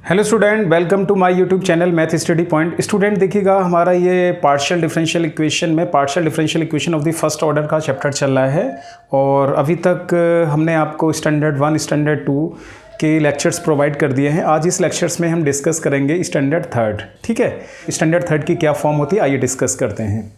Hello student, welcome to my YouTube channel math study point. Student देखिएगा, हमारा ये partial differential equation में partial differential equation of the first order का chapter चल रहा है और अभी तक हमने आपको स्टैंडर्ड 1 स्टैंडर्ड 2 के लेक्चर्स प्रोवाइड कर दिए हैं। आज इस लेक्चर्स में हम डिस्कस करेंगे स्टैंडर्ड थर्ड। ठीक है, स्टैंडर्ड थर्ड की क्या फॉर्म होती है आइए डिस्कस करते हैं।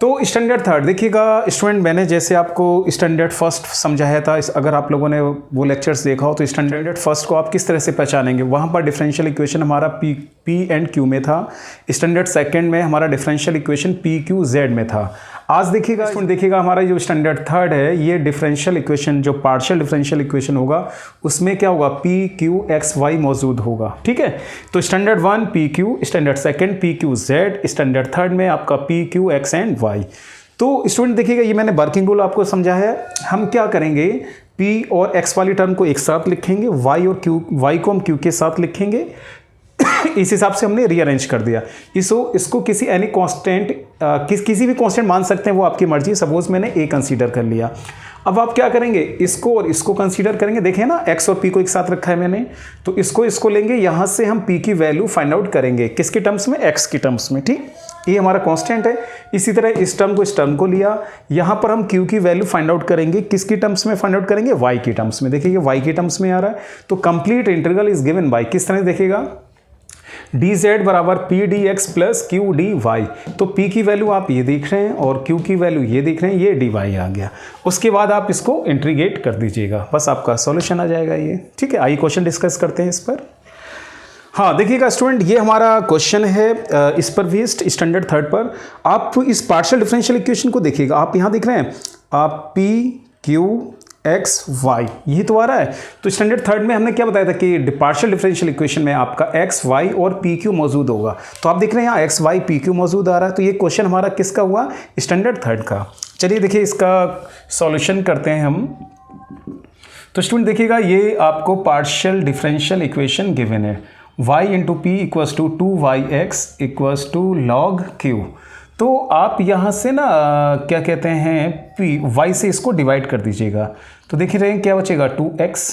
तो स्टैंडर्ड थर्ड देखिएगा स्टूडेंट, मैंने जैसे आपको स्टैंडर्ड फर्स्ट समझाया था, अगर आप लोगों ने वो लेक्चर्स देखा हो तो स्टैंडर्ड फर्स्ट को आप किस तरह से पहचानेंगे। वहाँ पर डिफरेंशियल इक्वेशन हमारा पी एंड क्यू में था। स्टैंडर्ड सेकंड में हमारा differential equation P Q Z में था। आज देखिएगा स्टूडेंट, देखिएगा हमारा जो स्टैंडर्ड थर्ड है, ये डिफरेंशियल इक्वेशन जो पार्शियल डिफरेंशियल इक्वेशन होगा उसमें क्या होगा, पी क्यू एक्स वाई मौजूद होगा। ठीक है, तो standard 1 P Q, standard second P Q Z, standard third में आपका P Q X and Y. तो स्टूडेंट देखिएगा, ये मैंने वर्किंग रूल आपको समझाया है। हम क्या करेंगे, पी और एक्स वाली टर्म को एक साथ लिखेंगे, वाई और क्यू, वाई को हम क्यू के साथ लिखेंगे। इस हिसाब से हमने रीअरेंज कर दिया। इसको किसी एनी कांस्टेंट किसी भी कांस्टेंट मान सकते हैं, वो आपकी मर्जी। सपोज मैंने ए कंसीडर कर लिया। अब आप क्या करेंगे, इसको और इसको कंसीडर करेंगे। देखें ना, एक्स और पी को एक साथ रखा है मैंने, तो इसको लेंगे, यहां से हम पी की वैल्यू फाइंड आउट करेंगे। किसके टर्म्स में, एक्स की टर्म्स में। ठीक, ये हमारा कांस्टेंट है। इसी तरह इस टर्म को लिया, यहां पर हम क्यू की वैल्यू फाइंड आउट करेंगे। किसकी टर्म्स में फाइंड आउट करेंगे, वाई की टर्म्स में। देखिए वाई की टर्म्स में आ रहा है, तो complete integral is given by किस तरह देखेगा, डी जेड बराबर P D X plus Q D Y. तो पी की वैल्यू आप ये देख रहे हैं और क्यू की वैल्यू ये देख रहे हैं, ये डी वाई आ गया। उसके बाद आप इसको इंटीग्रेट कर दीजिएगा, बस आपका सॉल्यूशन आ जाएगा ये। ठीक है, आइए क्वेश्चन डिस्कस करते हैं इस पर। हाँ देखिएगा स्टूडेंट, ये हमारा क्वेश्चन है इस पर भी स्टैंडर्ड थर्ड पर। आप इस पार्शियल डिफरेंशियल इक्वेशन को देखिएगा, आप यहाँ देख रहे हैं, आप पी क्यू एक्स वाई ये तो आ रहा है। तो स्टैंडर्ड थर्ड में हमने क्या बताया था कि पार्शियल डिफरेंशियल इक्वेशन में आपका एक्स वाई और पी क्यू मौजूद होगा। तो आप देख रहे हैं यहाँ एक्स वाई पी क्यू मौजूद आ रहा है। तो ये क्वेश्चन हमारा किसका हुआ, स्टैंडर्ड थर्ड का। चलिए देखिए इसका सॉल्यूशन करते हैं हम। तो स्टूडेंट देखिएगा, ये आपको पार्शियल डिफरेंशियल इक्वेशन गिवन है, y into P equals to 2yx equals to log Q. तो आप यहाँ से ना क्या कहते हैं, पी वाई से इसको डिवाइड कर दीजिएगा। तो देख रहे हैं क्या बचेगा, 2x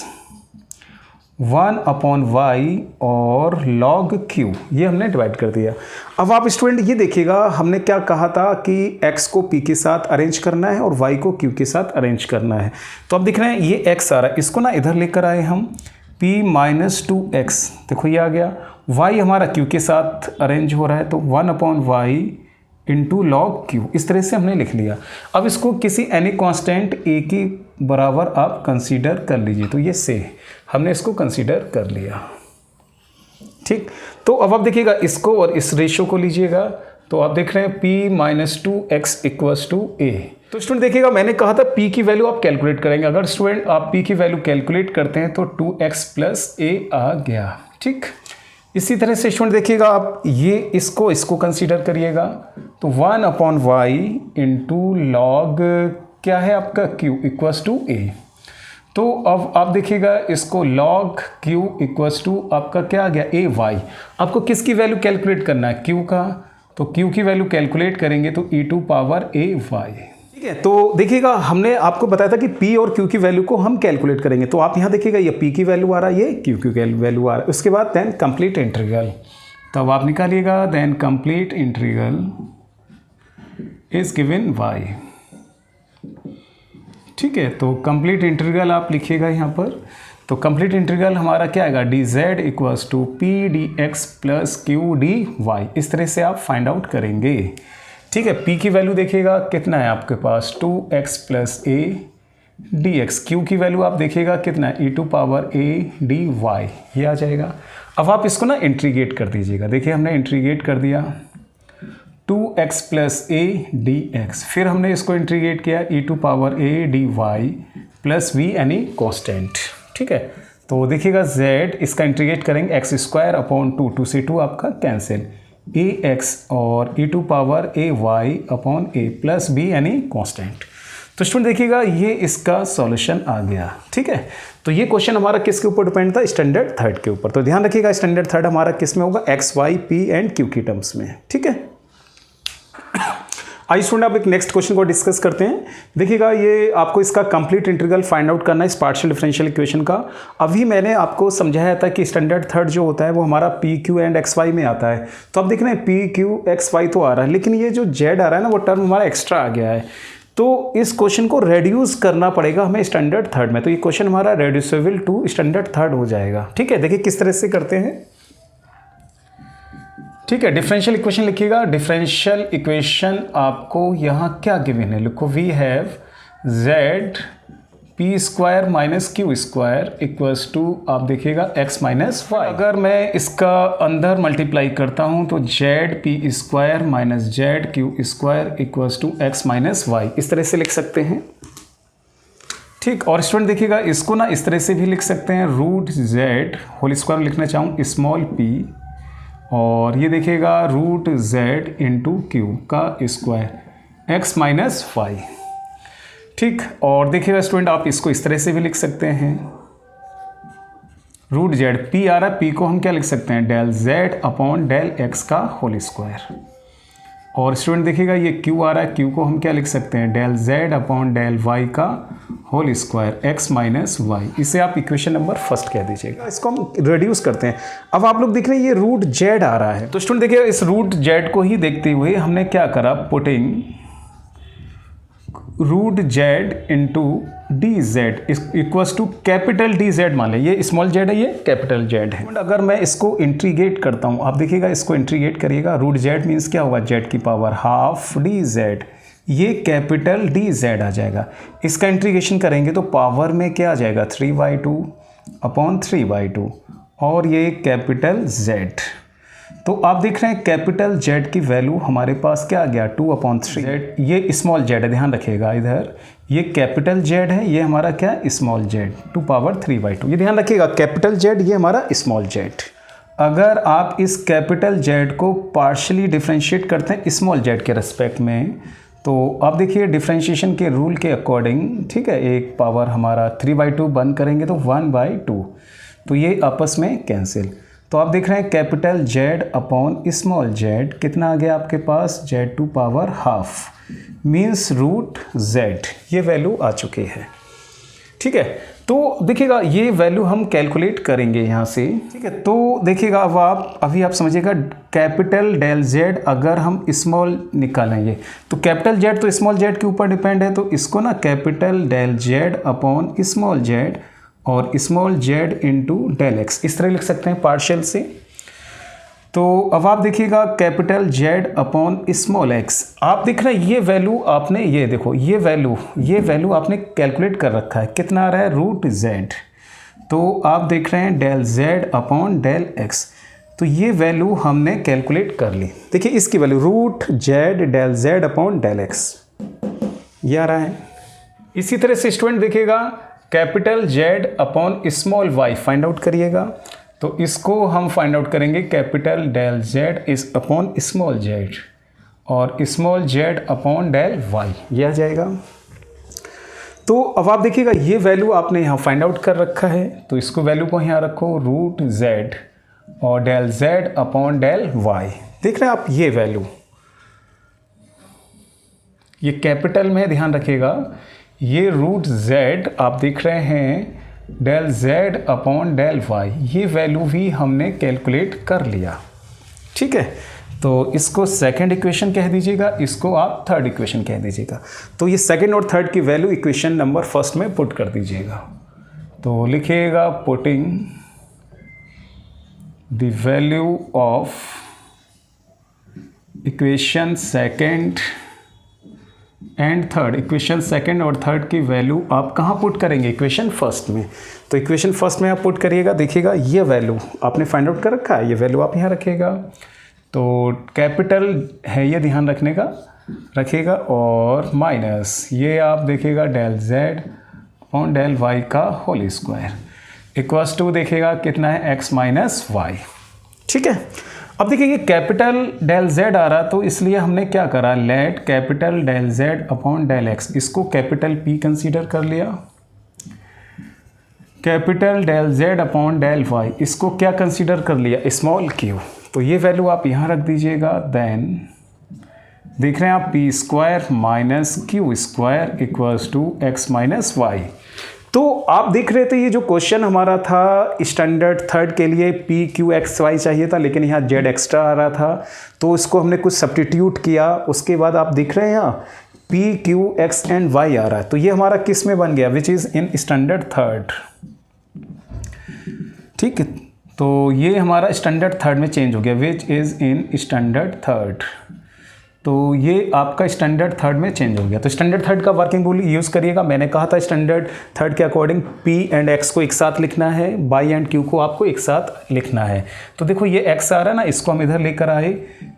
1/y और log q, ये हमने डिवाइड कर दिया। अब आप स्टूडेंट ये देखिएगा, हमने क्या कहा था कि x को p के साथ अरेंज करना है और y को q के साथ अरेंज करना है। तो अब देख रहे हैं ये x आ रहा है, इसको ना इधर लेकर आए हम, p माइनस 2x, देखो ये आ गया। y हमारा q के साथ अरेंज हो रहा है, तो 1/y इंटू लॉग क्यू, इस तरह से हमने लिख लिया। अब इसको किसी एनी कांस्टेंट ए के बराबर आप कंसीडर कर लीजिए। तो ये से हमने इसको कंसीडर कर लिया। ठीक, तो अब आप देखिएगा इसको और इस रेशियो को लीजिएगा, तो आप देख रहे हैं p minus 2x equals to a। तो स्टूडेंट देखिएगा, मैंने कहा था p की वैल्यू आप कैलकुलेट करेंगे। अगर स्टूडेंट आप p की वैल्यू कैलकुलेट करते हैं तो 2x प्लस a आ गया। ठीक, इसी तरह से स्टूडेंट देखिएगा, आप ये इसको कंसीडर करिएगा, तो 1/y इंटू लॉग क्या है आपका q इक्वल्स टू a। तो अब आप देखिएगा इसको लॉग q इक्वल्स टू आपका क्या आ गया, a y। आपको किसकी वैल्यू कैलकुलेट करना है, q का। तो q की वैल्यू कैलकुलेट करेंगे तो e to power a y। ठीक है, तो देखिएगा हमने आपको बताया था कि p और q की वैल्यू को हम कैलकुलेट करेंगे। तो आप यहाँ देखिएगा, ये p की वैल्यू आ रहा है, ये q की वैल्यू आ रहा है। उसके बाद देन कंप्लीट इंटीग्रल, तब आप निकालिएगा, then complete integral is given y। ठीक है, तो कंप्लीट इंटीग्रल आप लिखिएगा यहाँ पर। तो कंप्लीट इंटीग्रल हमारा क्या आएगा, D Z equals to P D X plus Q D Y. इस तरह से आप फाइंड आउट करेंगे। ठीक है, p की वैल्यू देखिएगा कितना है आपके पास, 2x plus a dx। q की वैल्यू आप देखिएगा कितना है, e to power a dy, ये आ जाएगा। अब आप इसको ना इंटीग्रेट कर दीजिएगा। देखिए हमने इंटीग्रेट कर दिया, 2x प्लस a dx, फिर हमने इसको इंटीग्रेट किया, e to power a dy plus v any constant. ठीक है, तो देखिएगा z इसका इंटीग्रेट करेंगे, x स्क्वायर अपॉन 2 से 2 आपका कैंसिल, ax और e to power a y upon a plus b यानी कांस्टेंट। तो स्टूडेंट देखिएगा, ये इसका सॉल्यूशन आ गया। ठीक है, तो ये क्वेश्चन हमारा किसके ऊपर डिपेंड था, स्टैंडर्ड थर्ड के ऊपर। तो ध्यान रखिएगा, स्टैंडर्ड थर्ड हमारा किस में होगा, x y p and q की टर्म्स में। ठीक है, आइए स्टूडेंट, अब एक नेक्स्ट क्वेश्चन को डिस्कस करते हैं। देखिएगा, ये आपको इसका कंप्लीट इंटीग्रल फाइंड आउट करना है इस पार्शियल डिफरेंशियल इक्वेशन का। अभी मैंने आपको समझाया था कि स्टैंडर्ड थर्ड जो होता है वो हमारा P Q and X Y में आता है। तो अब देख रहे हैं पी क्यू एक्स वाई तो आ रहा है, लेकिन ये जो जेड आ रहा है ना वो टर्म हमारा एक्स्ट्रा आ गया है। तो इस क्वेश्चन को रेड्यूस करना पड़ेगा हमें स्टैंडर्ड थर्ड में। तो ये क्वेश्चन हमारा रेड्यूसेबल टू स्टैंडर्ड थर्ड हो जाएगा। ठीक है, देखिए किस तरह से करते हैं। ठीक है, डिफरेंशियल इक्वेशन लिखिएगा। डिफरेंशियल इक्वेशन आपको यहाँ क्या गिवन है, लिखो we have Z P square minus Q square equals to, आप देखिएगा एक्स माइनस वाई। अगर मैं इसका अंदर मल्टीप्लाई करता हूँ तो Z P square minus Z Q square equals to X minus Y, इस तरह से लिख सकते हैं। ठीक, और स्टूडेंट देखिएगा इसको ना इस तरह से भी लिख सकते हैं, रूट जेड होल स्क्वायर लिखना चाहूँ स्मॉल पी, और ये देखिएगा रूट जेड इंटू क्यू का स्क्वायर एक्स माइनस वाई। ठीक, और देखिएगा स्टूडेंट आप इसको इस तरह से भी लिख सकते हैं, रूट जेड पी आ रहा है, पी को हम क्या लिख सकते हैं, del Z upon del X का होल स्क्वायर। और स्टूडेंट देखिएगा ये क्यू आ रहा है, क्यू को हम क्या लिख सकते हैं, del Z upon del Y का whole square X minus Y. इसे आप इक्वेशन नंबर फर्स्ट कह दीजिएगा। इसको हम रिड्यूस करते हैं। अब आप लोग देख रहे हैं ये रूट जेड आ रहा है, तो स्टूडेंट देखिए इस रूट जेड को ही देखते हुए हमने क्या करा, putting root Z into D Z equals to capital D Z मान लें, ये स्मॉल जेड है ये कैपिटल जेड है। अगर मैं इसको इंट्रीगेट करता हूँ, आप देखिएगा इसको इंट्रीगेट करिएगा, रूट जेड मीन्स क्या होगा, जेड की पावर हाफ डी जेड, ये कैपिटल डी जेड आ जाएगा। इसका इंट्रीगेशन करेंगे तो पावर में क्या आ जाएगा, 3/2 अपॉन 3/2, और ये कैपिटल जेड। तो आप देख रहे हैं कैपिटल जेड की वैल्यू हमारे पास क्या आ गया, 2/3 जेड। ये स्मॉल जेड है, ध्यान रखिएगा इधर, ये कैपिटल जेड है, ये हमारा क्या स्मॉल जेड, 2/3/2। ये ध्यान रखिएगा कैपिटल जेड, ये हमारा स्मॉल जेड। अगर आप इस कैपिटल जेड को पार्शियली डिफ्रेंशिएट करते हैं स्मॉल जेड के रेस्पेक्ट में, तो आप देखिए डिफ्रेंशिएशन के रूल के अकॉर्डिंग, ठीक है, एक पावर हमारा 3/2 बंद करेंगे तो 1/2, तो ये आपस में कैंसिल। तो आप देख रहे हैं capital Z upon small Z कितना आ गया आपके पास, Z to power half means root Z, ये वैल्यू आ चुकी है। ठीक है, तो देखिएगा ये वैल्यू हम कैलकुलेट करेंगे यहाँ से। ठीक है, तो देखिएगा अब अभी आप समझिएगा कैपिटल डेल जेड अगर हम स्मॉल निकालेंगे तो कैपिटल जेड तो स्मॉल जेड के ऊपर डिपेंड है, तो इसको ना capital del Z upon small Z और small Z into del X इस तरह लिख सकते हैं पार्शियल से। तो अब आप देखिएगा capital Z upon small x, आप देख रहे हैं ये वैल्यू आपने, ये देखो ये वैल्यू आपने कैलकुलेट कर रखा है, कितना आ रहा है, रूट जेड। तो आप देख रहे हैं del Z upon del X, तो ये वैल्यू हमने कैलकुलेट कर ली। देखिए इसकी value root Z del Z upon del X ये आ रहा है। इसी तरह से स्टूडेंट देखिएगा capital Z upon small Y find out करिएगा, तो इसको हम फाइंड आउट करेंगे कैपिटल डेल जेड इस अपॉन स्मॉल जेड और small Z upon del Y, ये आ जाएगा। तो अब आप देखिएगा ये वैल्यू आपने यहाँ फाइंड आउट कर रखा है, तो इसको वैल्यू को यहाँ रखो, रूट जेड और del Z upon del Y. देख रहे हैं आप ये वैल्यू, ये कैपिटल में ध्यान रखिएगा, ये रूट जेड आप देख रहे हैं del Z upon del Y, ये वैल्यू भी हमने कैलकुलेट कर लिया। ठीक है, तो इसको सेकंड इक्वेशन कह dीजिएगा, इसको आप थर्ड इक्वेशन कह दीजिएगा। तो ये सेकंड और थर्ड की वैल्यू इक्वेशन नंबर फर्स्ट में पुट कर दीजिएगा। तो लिखिएगा putting the value of equation second and third, equation second और थर्ड की वैल्यू आप कहाँ पुट करेंगे, इक्वेशन फर्स्ट में। तो इक्वेशन फर्स्ट में आप पुट करिएगा, देखिएगा ये वैल्यू आपने फाइंड आउट कर रखा है, ये वैल्यू आप यहाँ रखिएगा। तो कैपिटल है ये ध्यान रखिएगा और माइनस ये आप देखिएगा del Z upon del Y का होल स्क्वायर इक्वल्स टू देखिएगा कितना है, एक्स माइनस वाई। ठीक है, अब देखिए ये कैपिटल डेल जेड आ रहा, तो इसलिए हमने क्या करा, let capital del Z upon del X, इसको कैपिटल पी कंसीडर कर लिया, capital del Z upon del Y इसको क्या कंसीडर कर लिया, स्मॉल क्यू। तो ये वैल्यू आप यहाँ रख दीजिएगा, देन देख रहे हैं आप P square minus Q square equals to X minus Y. तो आप देख रहे थे ये जो क्वेश्चन हमारा था स्टैंडर्ड थर्ड के लिए पी क्यू एक्स वाई चाहिए था, लेकिन यहाँ जेड एक्स्ट्रा आ रहा था, तो इसको हमने कुछ सब्स्टिट्यूट किया। उसके बाद आप देख रहे हैं यहाँ P Q X and Y आ रहा है, तो ये हमारा किस में बन गया, which is in standard third. ठीक है, तो ये हमारा स्टैंडर्ड थर्ड में चेंज हो गया, which is in standard third. तो ये आपका स्टैंडर्ड थर्ड में चेंज हो गया। तो स्टैंडर्ड थर्ड का वर्किंग रूल यूज़ करिएगा। मैंने कहा था स्टैंडर्ड थर्ड के अकॉर्डिंग पी एंड एक्स को एक साथ लिखना है, वाई एंड क्यू को आपको एक साथ लिखना है। तो देखो ये एक्स आ रहा है ना, इसको हम इधर लेकर आए,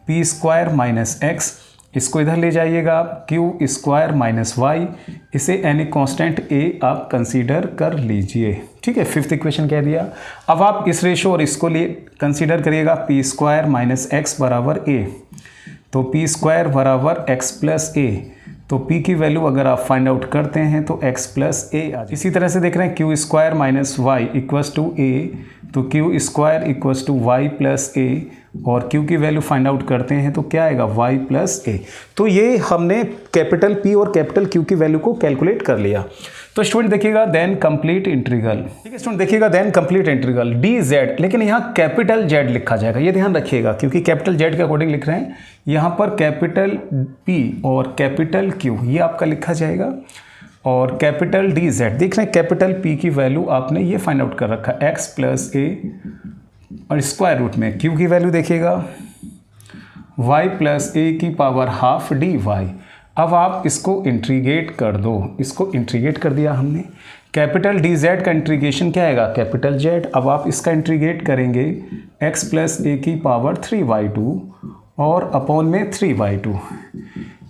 पी स्क्वायर माइनस एक्स, इसको इधर ले जाइएगा क्यू स्क्वायर माइनस वाई, इसे एनी कांस्टेंट ए आप कंसीडर कर लीजिए। ठीक है, फिफ्थ इक्वेशन कह दिया। अब आप इस रेशो और इसको लिए कंसीडर करिएगा, पी स्क्वायर माइनस एक्स बराबर ए, तो पी स्क्वायर बराबर एक्स प्लस ए, तो पी की वैल्यू अगर आप फाइंड आउट करते हैं तो एक्स प्लस ए आ जाए। इसी तरह से देख रहे हैं Q square minus Y equals to A, तो Q square equals to Y plus A, और क्यू की वैल्यू फाइंड आउट करते हैं तो क्या आएगा, वाई प्लस ए। तो ये हमने कैपिटल पी और कैपिटल क्यू की वैल्यू को कैलकुलेट कर लिया। तो स्टूडेंट देखिएगा देन कंप्लीट इंटीग्रल। ठीक है स्टूडेंट, देखिएगा then complete integral D Z, लेकिन यहाँ कैपिटल जेड लिखा जाएगा, ये ध्यान रखिएगा, क्योंकि कैपिटल जेड के अकॉर्डिंग लिख रहे हैं। यहाँ पर कैपिटल पी और कैपिटल क्यू ये आपका लिखा जाएगा, और कैपिटल डी जेड देख रहे हैं, कैपिटल पी की वैल्यू आपने ये फाइंड आउट कर रखा है एक्स प्लस ए, और स्क्वायर रूट में क्यू की वैल्यू देखिएगा y प्लस ए की पावर हाफ डी वाई। अब आप इसको इंटीग्रेट कर दो, इसको इंटीग्रेट कर दिया हमने। कैपिटल डी जेड का इंटीग्रेशन क्या आएगा, कैपिटल जेड। अब आप इसका इंटीग्रेट करेंगे x प्लस ए की पावर 3y2 और अपॉन में 3y2।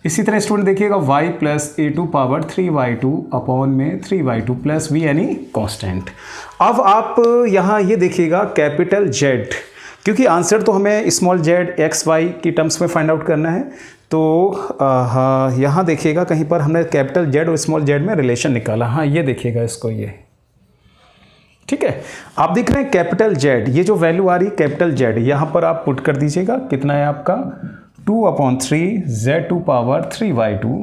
इसी तरह स्टूडेंट देखिएगा y plus A to power 3y2 upon में 3y2 प्लस v यानी कांस्टेंट। अब आप यहाँ ये देखिएगा कैपिटल जेड, क्योंकि आंसर तो हमें स्मॉल जेड एक्स वाई की टर्म्स में फाइंड आउट करना है, तो हाँ यहाँ देखिएगा कहीं पर हमने कैपिटल जेड और स्मॉल जेड में रिलेशन निकाला। हाँ ये देखिएगा इसको, ये ठीक है। आप देख रहे हैं कैपिटल जेड, ये जो वैल्यू आ रही है कैपिटल जेड, यहाँ पर आप पुट कर दीजिएगा, कितना है आपका 2/3 z टू पावर 3y2।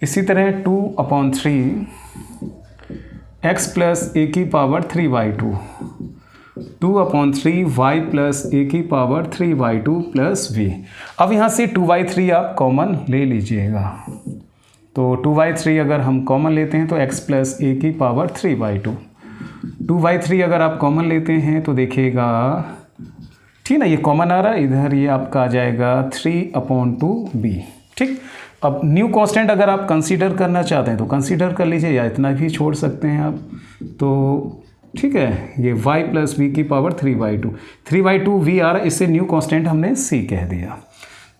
इसी तरह 2/3 x प्लस ए की पावर 3y2, 2/3 y प्लस ए की पावर 3y2 प्लस v। अब यहाँ से 2/3 आप कॉमन ले लीजिएगा, तो 2/3 अगर हम कॉमन लेते हैं तो x प्लस ए की पावर 3y2, 2/3 अगर आप कॉमन लेते हैं तो देखिएगा, ठीक ना, ये कॉमन आ रहा है इधर, ये आपका आ जाएगा 3/2b। ठीक, अब न्यू कांस्टेंट अगर आप कंसीडर करना चाहते हैं तो कंसीडर कर लीजिए, या इतना भी छोड़ सकते हैं आप, तो ठीक है। ये y प्लस वी की पावर 3/2, 3/2 v आ रहा है, इससे न्यू कांस्टेंट हमने c कह दिया।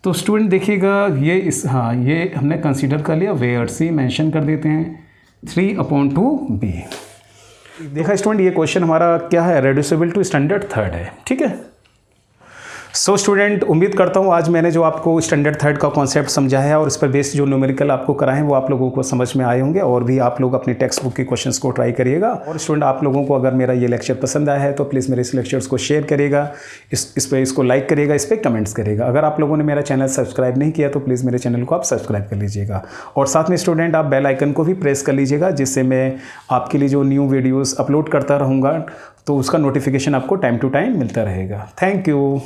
तो स्टूडेंट देखिएगा ये हाँ ये हमने कंसीडर कर लिया, वेयर c मेंशन कर देते हैं 3/2b। देखा स्टूडेंट, ये क्वेश्चन हमारा क्या है, रेड्यूसिबल टू स्टैंडर्ड थर्ड है। ठीक है, सो स्टूडेंट उम्मीद करता हूँ आज मैंने जो आपको स्टैंडर्ड थर्ड का कॉन्सेप्ट समझाया है और इस पर बेस्ड जो न्यूमेरिकल आपको कराए हैं वो आप लोगों को समझ में आए होंगे, और भी आप लोग अपनी टेक्स्ट बुक के क्वेश्चंस को ट्राई करिएगा। और स्टूडेंट आप लोगों को अगर मेरा ये लेक्चर पसंद आया है तो प्लीज़ मेरे इस लेक्चर्स को शेयर करिएगा, इस पर इसको लाइक करिएगा, इस पर कमेंट्स करिएगा। अगर आप लोगों ने मेरा चैनल सब्सक्राइब नहीं किया तो प्लीज़ मेरे चैनल को आप सब्सक्राइब कर लीजिएगा, और साथ में स्टूडेंट आप बेल आइकन को भी प्रेस कर लीजिएगा, जिससे मैं आपके लिए जो न्यू वीडियोज़ अपलोड करता रहूँगा तो उसका नोटिफिकेशन आपको टाइम टू टाइम मिलता रहेगा। Thank you.